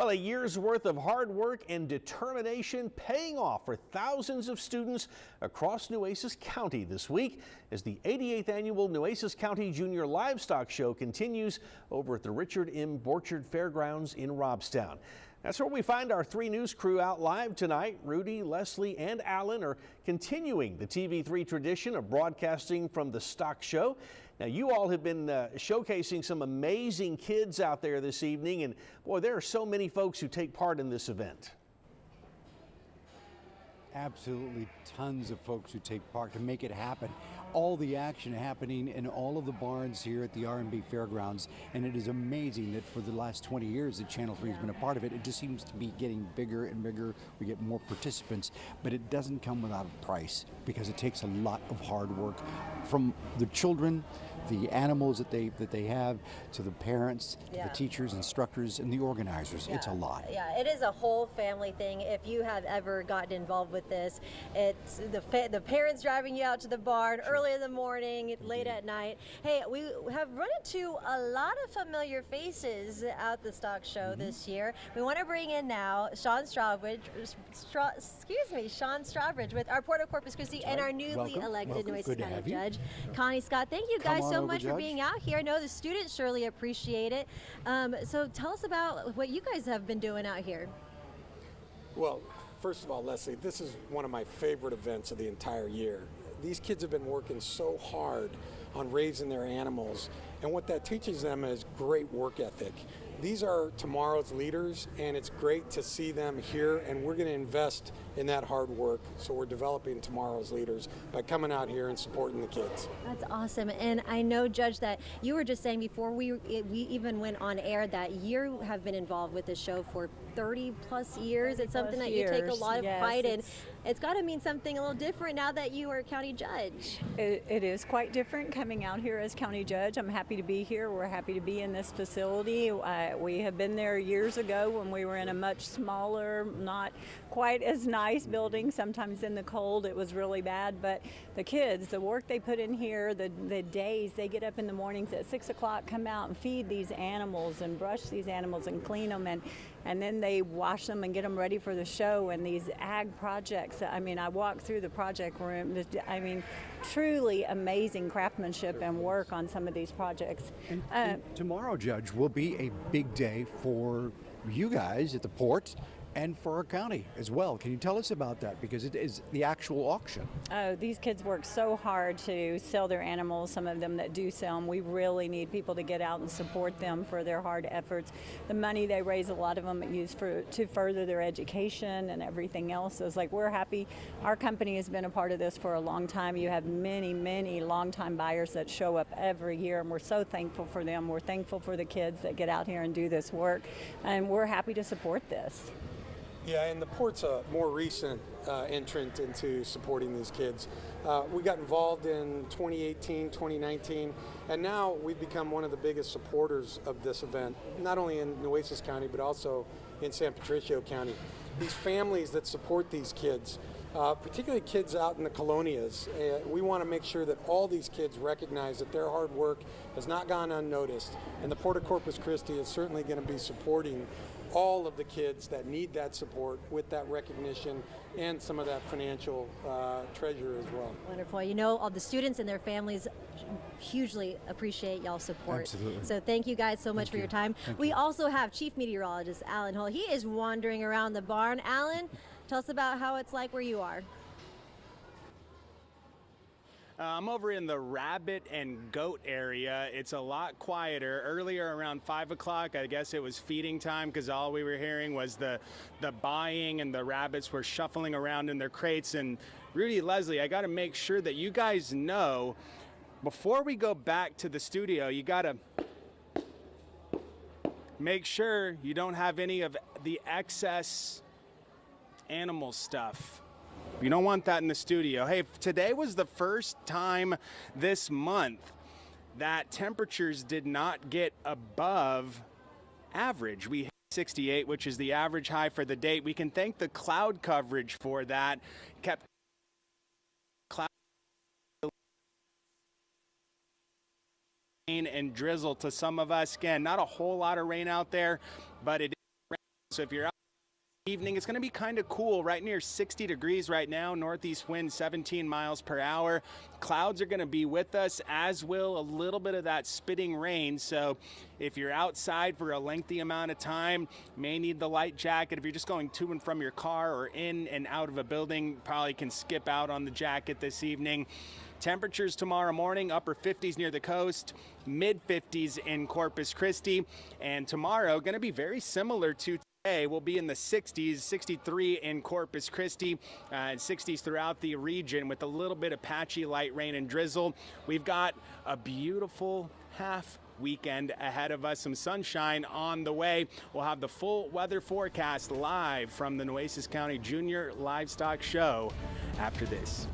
Well, a year's worth of hard work and determination paying off for thousands of students across Nueces County this week as the 88th annual Nueces County Junior Livestock Show continues over at the Richard M. Borchard Fairgrounds in Robstown. That's where we find our 3 news crew out live tonight. Rudy, Leslie, and Alan are continuing the TV3 tradition of broadcasting from the stock show. Now, you all have been showcasing some amazing kids out there this evening, and boy, there are so many folks who take part in this event. Absolutely tons of folks who take part to make it happen. All the action happening in all of the barns here at the R&B Fairgrounds, and it is amazing that for the last 20 years that Channel 3 has been a part of it. It just seems to be getting bigger and bigger. We get more participants, but it doesn't come without a price because it takes a lot of hard work from the children, the animals that they have, to the parents, to the teachers, instructors, and the organizers. It's a lot. Yeah, it is a whole family thing. If you have ever gotten involved with this, it's the parents driving you out to the barn early in the morning, late at night. Hey, we have run into a lot of familiar faces at the stock show this year. We want to bring in now Sean Strawbridge with our Port of Corpus Christi and our newly elected Nueces County Judge, Connie Scott. Thank you guys so much for being out here. I know the students surely appreciate it. So tell us about what you guys have been doing out here. Well, first of all, Leslie, this is one of my favorite events of the entire year. These kids have been working so hard on raising their animals, and what that teaches them is great work ethic. These are tomorrow's leaders, and it's great to see them here, and we're going to invest in that hard work. So we're developing tomorrow's leaders by coming out here and supporting the kids. That's awesome. And I know, Judge, that you were just saying before we even went on air that you have been involved with the show for 30 plus years. It's something that you take a lot of pride in. It's got to mean something a little different now that you are county judge. It is quite different coming out here as county judge. I'm happy to be here. We're happy to be in this facility. We have been there years ago when we were in a much smaller, not quite as nice building. Sometimes in the cold it was really bad, but the kids, the work they put in here, the days they get up in the mornings at 6 o'clock, come out and feed these animals and brush these animals and clean them, and then they wash them and get them ready for the show. And these ag projects, I mean, I walked through the project room, I mean, truly amazing craftsmanship and work on some of these projects. And tomorrow, Judge, will be a big day for you guys at the port and for our county as well. Can you tell us about that? Because it is the actual auction. Oh, these kids work so hard to sell their animals, some of them that do sell them. We really need people to get out and support them for their hard efforts. The money they raise, a lot of them use to further their education and everything else. So it's like, we're happy. Our company has been a part of this for a long time. You have many, many longtime buyers that show up every year, and we're so thankful for them. We're thankful for the kids that get out here and do this work, and we're happy to support this. Yeah, and the port's a more recent entrant into supporting these kids. We got involved in 2018, 2019, and now we've become one of the biggest supporters of this event, not only in Nueces County, but also in San Patricio County. These families that support these kids, particularly kids out in the colonias, we want to make sure that all these kids recognize that their hard work has not gone unnoticed, and the Port of Corpus Christi is certainly going to be supporting all of the kids that need that support with that recognition and some of that financial treasure as well. Wonderful. You know, all the students and their families hugely appreciate y'all's support. Absolutely. So thank you guys so much for your time. We also have Chief Meteorologist Alan Hull. He is wandering around the barn. Alan, tell us about how it's like where you are. I'm over in the rabbit and goat area. It's a lot quieter. Earlier around 5 o'clock, I guess it was feeding time because all we were hearing was the buying, and the rabbits were shuffling around in their crates. And Rudy, Leslie, I got to make sure that you guys know, before we go back to the studio, you got to make sure you don't have any of the excess animal stuff. You don't want that in the studio. Hey, today was the first time this month that temperatures did not get above average. We hit 68, which is the average high for the date. We can thank the cloud coverage for that. Kept cloud rain and drizzle to some of us. Again, not a whole lot of rain out there, but it is So if you're out evening, it's going to be kind of cool, right near 60 degrees right now, northeast wind 17 miles per hour. Clouds are going to be with us, as will a little bit of that spitting rain. So if you're outside for a lengthy amount of time, may need the light jacket. If you're just going to and from your car or in and out of a building, probably can skip out on the jacket this evening. Temperatures tomorrow morning, upper 50s near the coast, mid 50s in Corpus Christi, and tomorrow going to be very similar to today. We'll be in the 60s, 63 in Corpus Christi, and 60s throughout the region with a little bit of patchy light rain and drizzle. We've got a beautiful half weekend ahead of us, some sunshine on the way. We'll have the full weather forecast live from the Nueces County Junior Livestock Show after this.